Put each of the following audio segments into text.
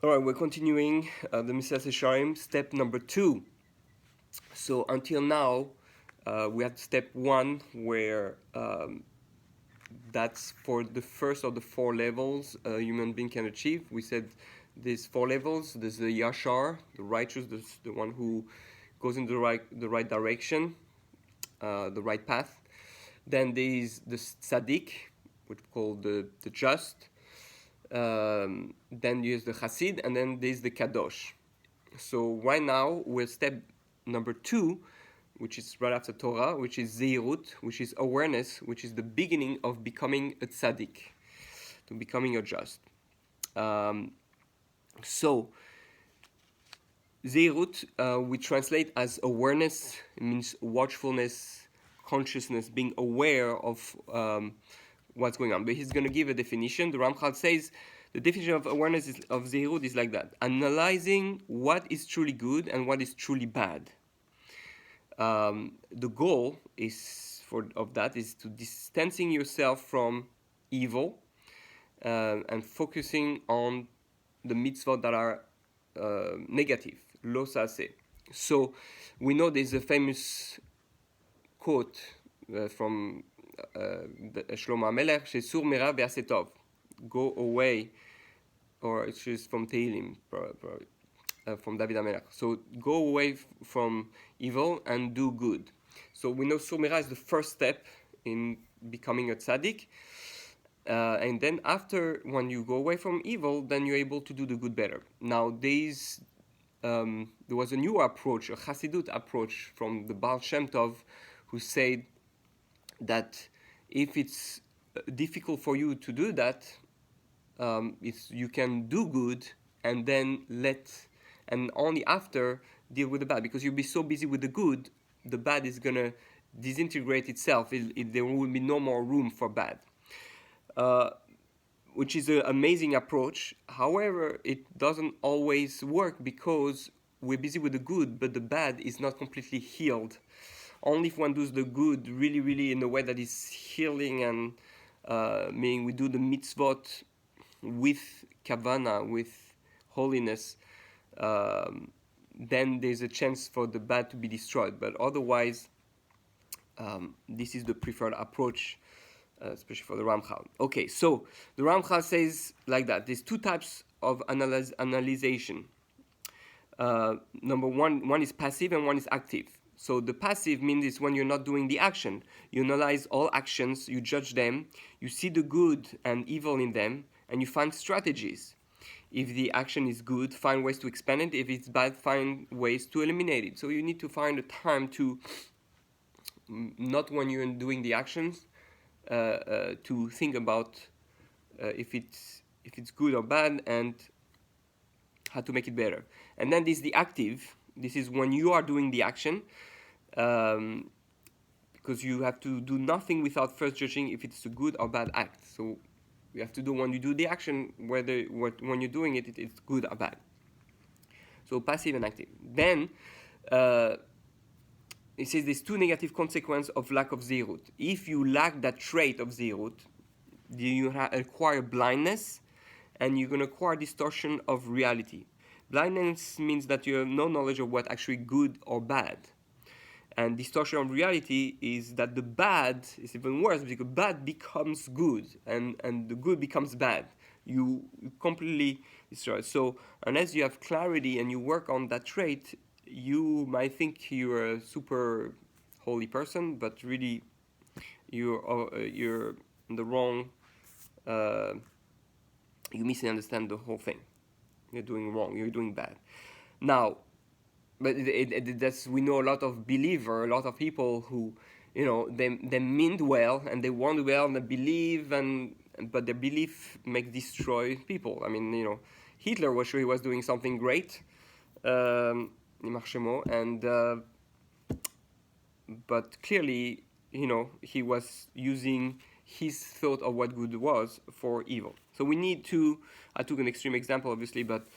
All right, we're continuing the Messilas Yesharim, step number 2. So until now, we had step 1, where that's for the first of the 4 levels a human being can achieve. We said there's 4 levels. There's the Yashar, the righteous, the one who goes in the right direction, the right path. Then there's the Tzaddik, which we call the just. Then there's the Chassid, and then there's the Kadosh. So right now we're step number 2, which is right after Torah, which is Zehirut, which is awareness, which is the beginning of becoming a tzaddik, to becoming a just. So Zehirut we translate as awareness. It means watchfulness, consciousness, being aware of what's going on. But he's going to give a definition. The Ramchal says the definition of awareness of Zehirut is like that: analyzing what is truly good and what is truly bad. The goal is to distancing yourself from evil and focusing on the mitzvot that are negative, lo saseh. So we know there's a famous quote from Shlomo HaMelech, Shesur mera ve'aseh tov, go away, or it's just from Tehillim, from David HaMelech. So go away from evil and do good. So we know Sur Mera is the first step in becoming a tzaddik. And then after, when you go away from evil, then you're able to do the good better. Now, there was a new approach, a Chassidut approach from the Baal Shem Tov, who said that if it's difficult for you to do that, you can do good and then and only after deal with the bad, because you'll be so busy with the good, the bad is going to disintegrate itself. There will be no more room for bad, which is an amazing approach. However, it doesn't always work because we're busy with the good, but the bad is not completely healed. Only if one does the good really, really in a way that is healing, and meaning we do the mitzvot with kavana, with holiness, then there's a chance for the bad to be destroyed. But otherwise, this is the preferred approach, especially for the Ramchal. Okay, so the Ramchal says like that: there's 2 types of analyzation. Number one is passive and one is active. So the passive means is when you're not doing the action. You analyze all actions, you judge them, you see the good and evil in them, and you find strategies. If the action is good, find ways to expand it. If it's bad, find ways to eliminate it. So you need to find a time to, not when you're doing the actions, to think about if it's good or bad and how to make it better. And then there's the active. This is when you are doing the action, because you have to do nothing without first judging if it's a good or bad act. So you have to do, when you do the action, when you're doing it, it's good or bad. So passive and active. Then it says there's 2 negative consequences of lack of Zehirut. If you lack that trait of Zehirut, you acquire blindness, and you're going to acquire distortion of reality. Blindness means that you have no knowledge of what actually good or bad. And distortion of reality is that the bad is even worse, because bad becomes good, and the good becomes bad. You completely destroy. So unless you have clarity and you work on that trait, you might think you're a super holy person, but really you're in the wrong. You misunderstand the whole thing. You're doing wrong. You're doing bad. Now, but that's, we know a lot of believers, a lot of people who, they mean well and they want well and they believe, but their belief destroy people. I mean, Hitler was sure he was doing something great, and but clearly, he was using his thought of what good was for evil. So we need to, I took an extreme example obviously, but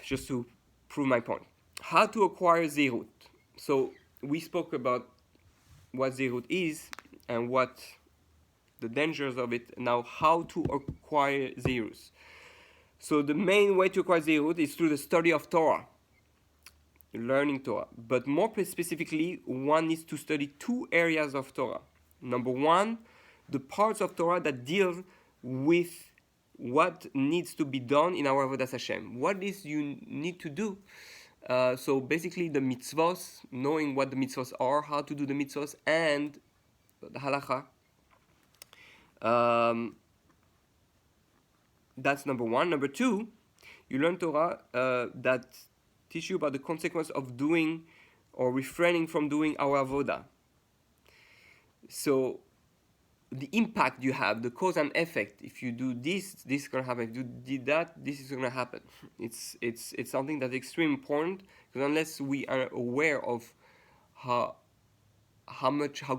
just to prove my point. How to acquire Zehirut. So we spoke about what Zehirut is and the dangers of it. Now, how to acquire Zehirus. So the main way to acquire Zehut is through the study of Torah, learning Torah. But more specifically, one needs to study two areas of Torah. Number one, the parts of Torah that deal with what needs to be done in our Avodas Hashem. What is you need to do? So basically the mitzvos, knowing what the mitzvos are, how to do the mitzvos, and the halacha. That's number one. Number two, you learn Torah that teach you about the consequence of doing or refraining from doing our avodah. So the impact you have, the cause and effect. If you do this, this is gonna happen. If you did that, this is gonna happen. It's something that's extremely important, because unless we are aware of how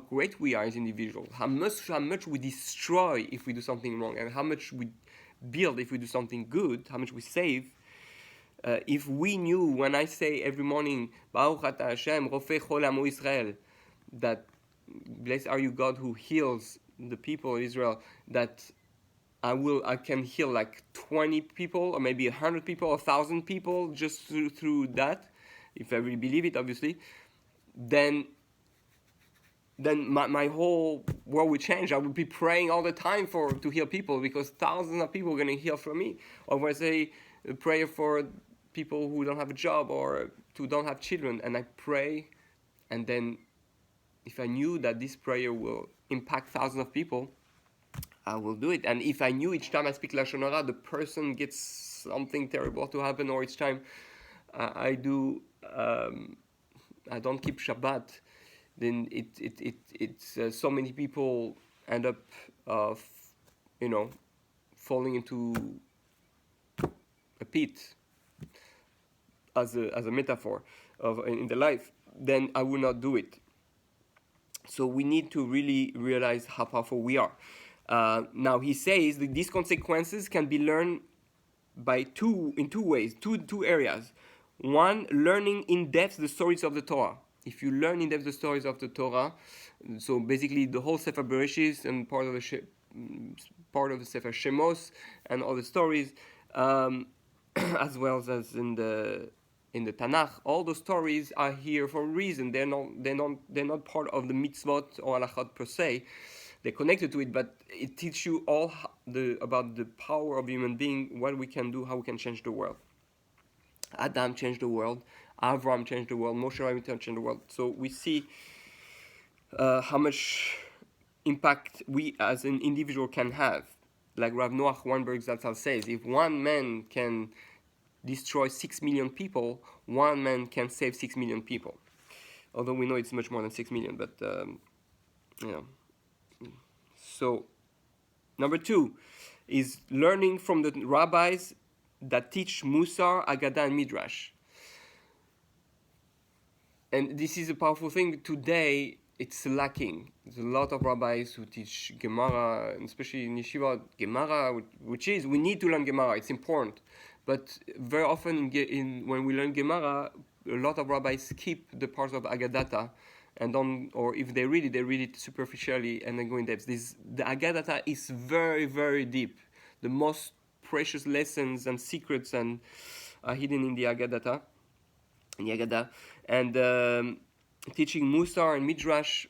great we are as individuals, how much we destroy if we do something wrong, and how much we build if we do something good, how much we save. If we knew, when I say every morning, Baruch Ata Hashem, Rofei Chol Amo Israel, that blessed are you God who heals the people of Israel, that I can heal like 20 people, or maybe 100 people, 1,000 people just through that, if I really believe it, obviously, then my whole world would change. I would be praying all the time to heal people, because thousands of people are going to heal from me. Or when I say a prayer for people who don't have a job or who don't have children, and I pray, and then if I knew that this prayer will impact thousands of people, I will do it. And if I knew each time I speak Lashon Hara, the person gets something terrible to happen, or each time I don't keep Shabbat, then it's so many people end up, falling into a pit, as a metaphor of in the life. Then I will not do it. So we need to really realize how powerful we are. Now he says that these consequences can be learned in two ways, two areas. One, learning in depth the stories of the Torah. If you learn in depth the stories of the Torah, so basically the whole Sefer Bereshis and part of the Sefer Shemos and all the stories, as well as in the Tanakh, all the stories are here for a reason. They're not part of the mitzvot or halachot per se. They're connected to it, but it teaches you all about the power of human being, what we can do, how we can change the world. Adam changed the world. Avram changed the world. Moshe Rabbeinu changed the world. So we see how much impact we as an individual can have. Like Rav Noach Weinberg Zatzal says, if one man can destroy 6 million people, one man can save 6 million people. Although we know it's much more than 6 million, but So, number two is learning from the rabbis that teach Musar, Agadah, and Midrash. And this is a powerful thing. Today, it's lacking. There's a lot of rabbis who teach Gemara, and especially in Yeshiva, Gemara, which is, we need to learn Gemara, it's important. But very often when we learn Gemara, a lot of rabbis skip the parts of Agadata, or if they read it superficially and then go in depth. The Agadata is very, very deep. The most precious lessons and secrets are hidden in the Agadata, in the Agadah. And teaching Musar and Midrash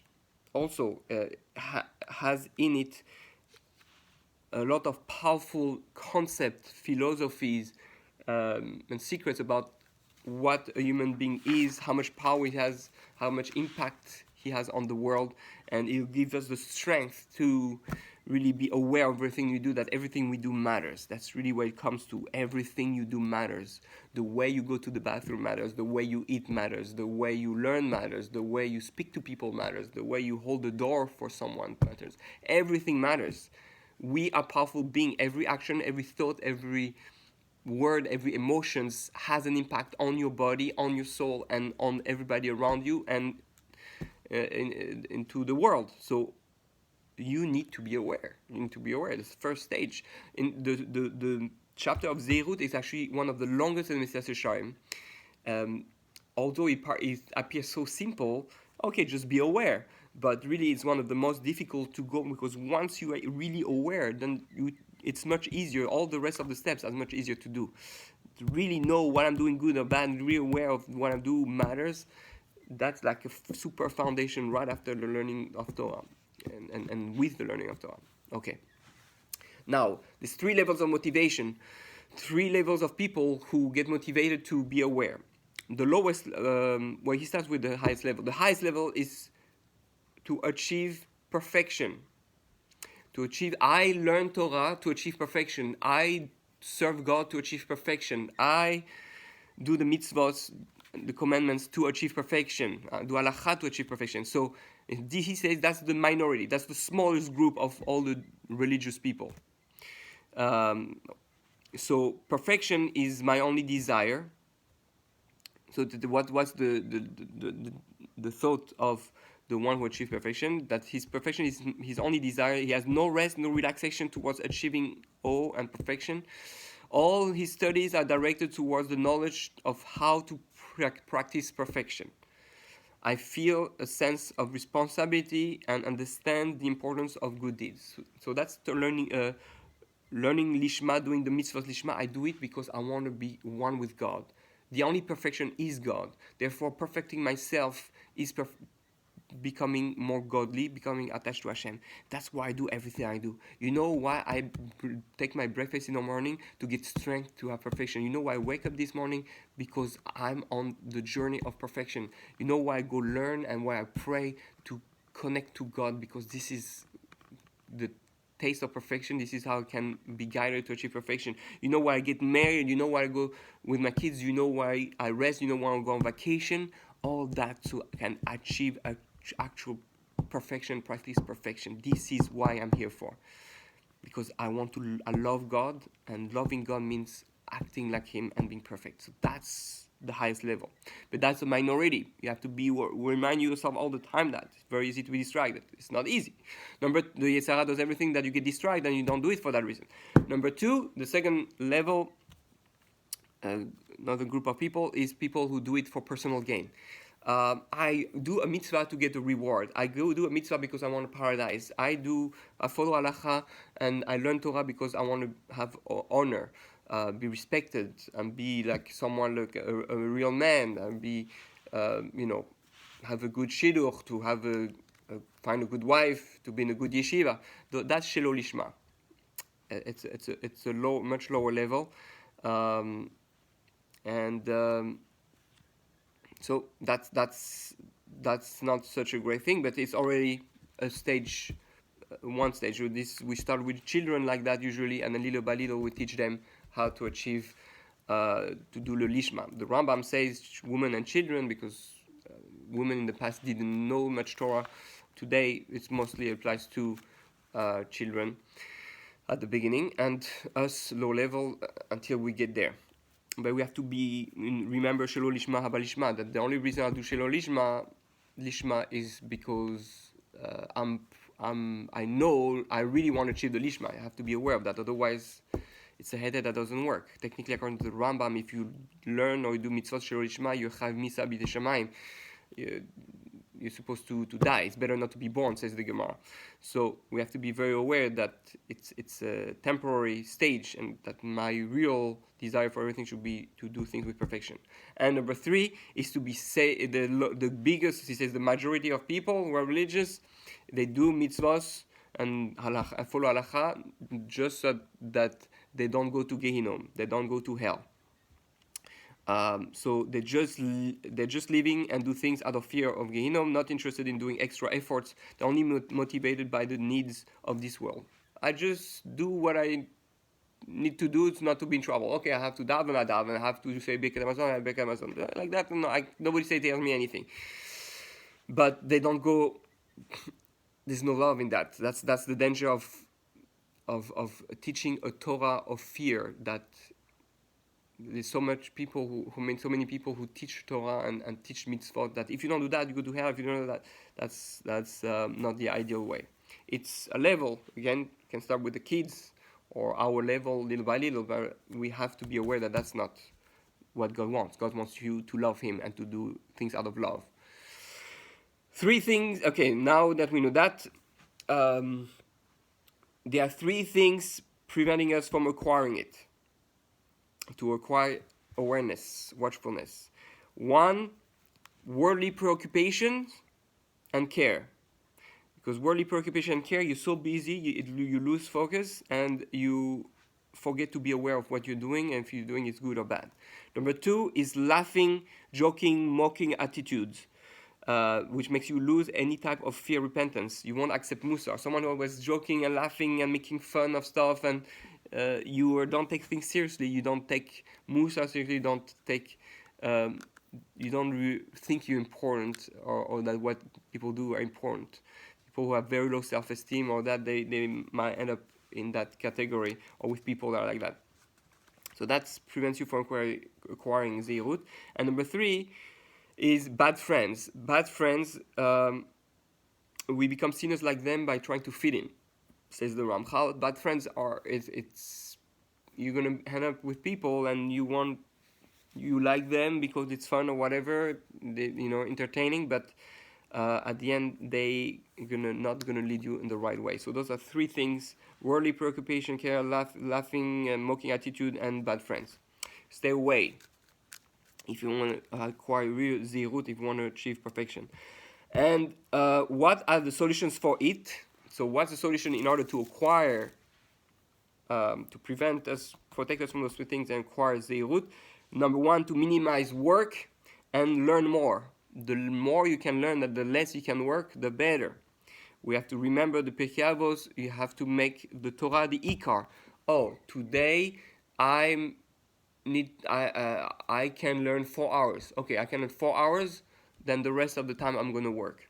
also has in it a lot of powerful concepts, philosophies, and secrets about what a human being is, how much power he has, how much impact he has on the world, and it will give us the strength to really be aware of everything we do, that everything we do matters. That's really where it comes to. Everything you do matters. The way you go to the bathroom matters. The way you eat matters. The way you learn matters. The way you speak to people matters. The way you hold the door for someone matters. Everything matters. We are powerful beings. Every action, every thought, every word, every emotions has an impact on your body, on your soul, and on everybody around you, and into the world. So you need to be aware. You need to be aware. This first stage. In the chapter of Zehut is actually one of the longest in Messilas Yesharim. Although it appears so simple, okay, just be aware. But really, it's one of the most difficult to go, because once you are really aware, then it's much easier. All the rest of the steps are much easier to do. To really know what I'm doing good or bad, and really aware of what I do matters. That's like a super foundation right after the learning of Torah, and with the learning of Torah. Okay. Now, there's 3 levels of motivation, 3 levels of people who get motivated to be aware. The lowest, well, he starts with the highest level. The highest level is to achieve perfection. I learn Torah to achieve perfection. I serve God to achieve perfection. I do the mitzvot, the commandments to achieve perfection. Do halacha to achieve perfection. So he says that's the minority. That's the smallest group of all the religious people. So perfection is my only desire. So what was the thought of the one who achieved perfection? That his perfection is his only desire. He has no rest, no relaxation towards achieving awe and perfection. All his studies are directed towards the knowledge of how to practice perfection. I feel a sense of responsibility and understand the importance of good deeds. So that's the learning lishma, doing the mitzvot lishma. I do it because I want to be one with God. The only perfection is God. Therefore, perfecting myself is becoming more godly, becoming attached to Hashem. That's why I do everything I do. You know why I take my breakfast in the morning? To get strength to have perfection. You know why I wake up this morning? Because I'm on the journey of perfection. You know why I go learn and why I pray? To connect to God, because this is the taste of perfection. This is how I can be guided to achieve perfection. You know why I get married? You know why I go with my kids? You know why I rest? You know why I go on vacation? All that so I can achieve actual perfection, practice perfection. This is why I'm here for. Because I love God, and loving God means acting like Him and being perfect. So that's the highest level. But that's a minority. You have to remind yourself all the time that it's very easy to be distracted. It's not easy. The Yetzer Hara does everything that you get distracted, and you don't do it for that reason. Number 2, the second level, another group of people, is people who do it for personal gain. I do a mitzvah to get a reward. I go do a mitzvah because I want a paradise. I follow halacha, and I learn Torah because I want to have honor, be respected, and be like someone, like a real man, and be, have a good shidduch, to have find a good wife, to be in a good yeshiva. That's shelo lishma. It's a much lower level, so that's not such a great thing, but it's already a stage, one stage. We start with children like that usually, and then little by little we teach them how to achieve, to do the lishma. The Rambam says women and children because women in the past didn't know much Torah. Today it mostly applies to children at the beginning, and us low level until we get there. But we have to remember shelo lishma haba lishma, that the only reason I do shelo lishma is because I know I really want to achieve the lishma. I have to be aware of that. Otherwise, it's a headache that doesn't work. Technically, according to the Rambam, if you learn or you do mitzvot shelo lishma, you have misa b'dei shamayim. You're supposed to die. It's better not to be born, says the Gemara. So we have to be very aware that it's a temporary stage, and that my real desire for everything should be to do things with perfection. And number 3 is to be the biggest. He says the majority of people who are religious, they do mitzvahs and follow halacha just so that they don't go to Gehinnom, they don't go to hell. So they're just living and do things out of fear of Gehinnom, not interested in doing extra efforts. They're only motivated by the needs of this world. I just do what I need to do not to be in trouble. Okay, I have to daven, I have to say Birkat Hamazon, like that. No, nobody tells me anything. But they don't go. There's no love in that. That's the danger of teaching a Torah of fear. That there's so many people who teach Torah and teach mitzvot, that if you don't do that, you go to hell. If you don't do that, that's not the ideal way. It's a level. Again, you can start with the kids or our level, little by little, but we have to be aware that that's not what God wants. God wants you to love Him and to do things out of love. 3 things. Okay, now that we know that, there are 3 things preventing us from acquiring it. To acquire awareness, watchfulness. One, worldly preoccupation and care. Because worldly preoccupation and care, you're so busy, you lose focus, and you forget to be aware of what you're doing, and if you're doing it's good or bad. Number two is laughing, joking, mocking attitudes, which makes you lose any type of fear repentance. You won't accept Musa. Someone who always joking and laughing and making fun of stuff, and you don't take things seriously. You don't take Musa seriously. You don't think you're important, or that what people do are important. People who have very low self-esteem, or that they might end up in that category, or with people that are like that. So that prevents you from acquiring Zehirut. And number three is bad friends. Bad friends, we become sinners like them by trying to fit in, says the Ramchal. Bad friends you're going to end up with people and you like them because it's fun or whatever, entertaining, but at the end they not gonna lead you in the right way. So those are three things: worldly preoccupation, care, laughing and mocking attitude, and bad friends. Stay away if you want to acquire real Zehirut, if you want to achieve perfection. And what are the solutions for it? So what's the solution in order to acquire, to protect us from those three things and acquire Zehirut? Number one, to minimize work and learn more. The more you can learn, the less you can work, the better. We have to remember the Pirkei Avos. You have to make the Torah the Ikar. Oh, today I can learn 4 hours. Okay, I can learn 4 hours, then the rest of the time I'm going to work.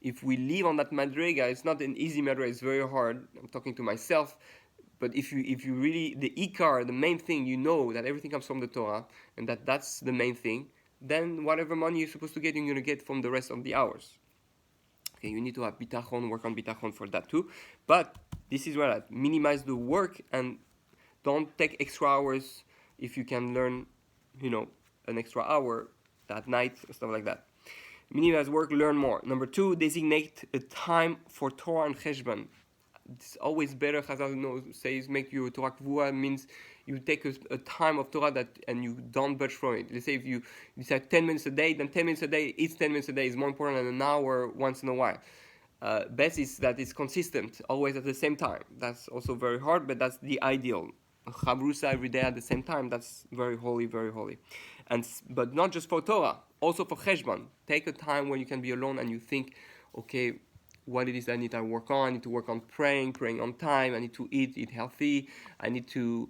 If we live on that madrega, it's not an easy madrega, it's very hard. I'm talking to myself. But if you really, the Ikar, the main thing, you know that everything comes from the Torah, and that's the main thing, then whatever money you're supposed to get, you're going to get from the rest of the hours. Okay, you need to have bitachon, work on bitachon for that too. But this is where I minimize the work and don't take extra hours if you can learn, an extra hour that night, stuff like that. Minimize work, learn more. Number two, designate a time for Torah and Cheshbon. It's always better, Chazal says, make you Torah Kvua, means you take a time of Torah and you don't budge from it. Let's say if you decide 10 minutes a day, then 10 minutes a day, it's 10 minutes a day is more important than an hour once in a while. Best is that it's consistent, always at the same time. That's also very hard, but that's the ideal. Chavrusa every day at the same time, that's very holy, very holy. But not just for Torah, also for Cheshbon. Take a time when you can be alone and you think, okay, what it is I need to work on. I need to work on praying on time. I need to eat healthy. I need to,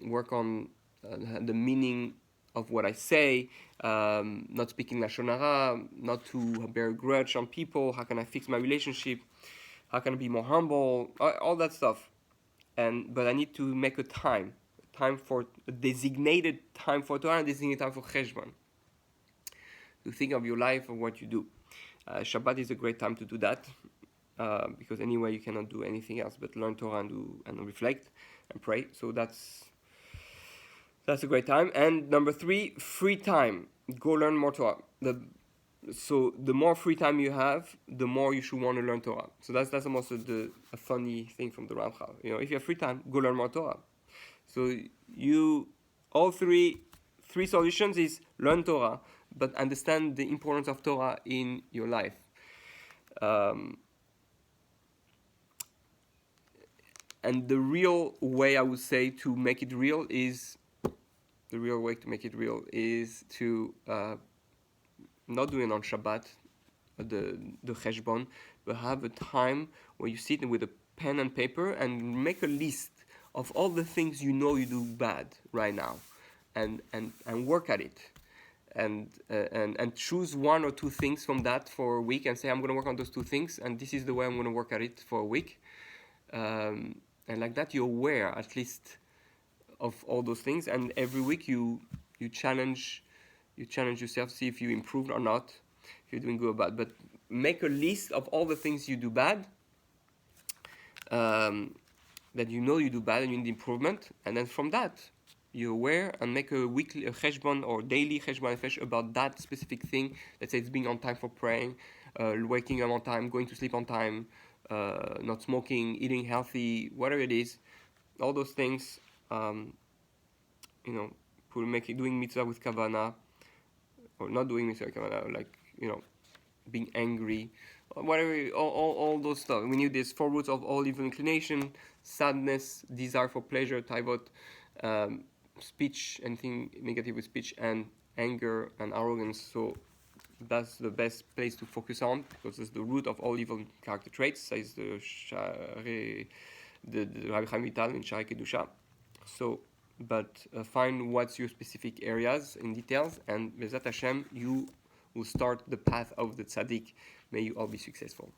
work on the meaning of what I say, not speaking Lashon Hara, not to bear a grudge on people. How can I fix my relationship? How can I be more humble? All that stuff. But I need to make a designated time for Torah and designated time for Cheshbon. To think of your life and what you do. Shabbat is a great time to do that, because anyway you cannot do anything else but learn Torah and reflect and pray. So that's a great time. And number three, free time. Go learn more Torah. So the more free time you have, the more you should want to learn Torah. So that's also a funny thing from the Ramchal. If you have free time, go learn more Torah. So all three solutions is learn Torah, but understand the importance of Torah in your life. And the real way I would say to make it real is to not do it on Shabbat, the Cheshbon, but have a time where you sit with a pen and paper and make a list of all the things you do bad right now, and work at it. And choose one or two things from that for a week and say, I'm going to work on those two things, and this is the way I'm going to work at it for a week. And like that, you're aware at least of all those things, and every week you challenge yourself, see if you improved or not, if you're doing good or bad. But make a list of all the things you do bad, that you do bad and you need improvement, and then from that, you're aware and make a weekly cheshbon or daily cheshbon nefesh about that specific thing. Let's say it's being on time for praying, waking up on time, going to sleep on time, not smoking, eating healthy, whatever it is, all those things, you know, doing mitzvah with kavana, or not doing mitzvah with kavana, like, you know, being angry, whatever, all those stuff. We need these four roots of all evil inclination: sadness, desire for pleasure, taivot, speech, anything negative with speech, and anger and arrogance. So that's the best place to focus on, because it's the root of all evil character traits, says the Rabbi Chaim Vital in Shari Kedusha. So, but find what's your specific areas in details, and Bezat Hashem, you will start the path of the tzaddik. May you all be successful.